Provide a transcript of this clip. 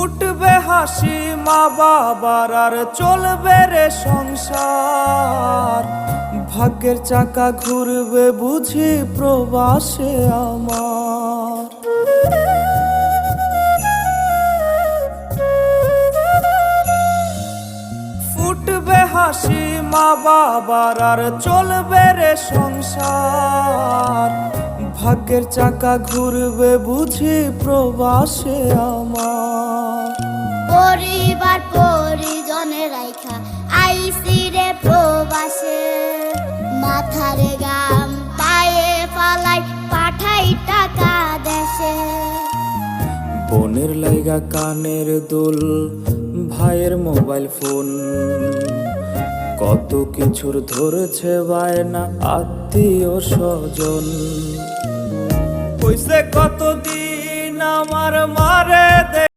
ফুটবে হাসি মা বাবার আর চলবে রে সংসার। ভাগ্যের চাকা ঘুরবে বুঝি প্রবাসে আমার। ফুটবে হাসি মা বাবার আর চলবে রে সংসার। ভাগ্যের চাকা ঘুরবে বুঝি প্রবাসে আমার। পরিবার পরিজনে রাইখা আইসি রে প্রবাসে, মাথারে গাম পায়ে পালাই পাঠাই টাকা দেশে। বোনের লাইগা কানের দুল, ভাইয়ের মোবাইল ফোন, কত কিছুর ধরেছে বায়না আত্মীয় স্বজন। কইছে কতদিন আমার মারে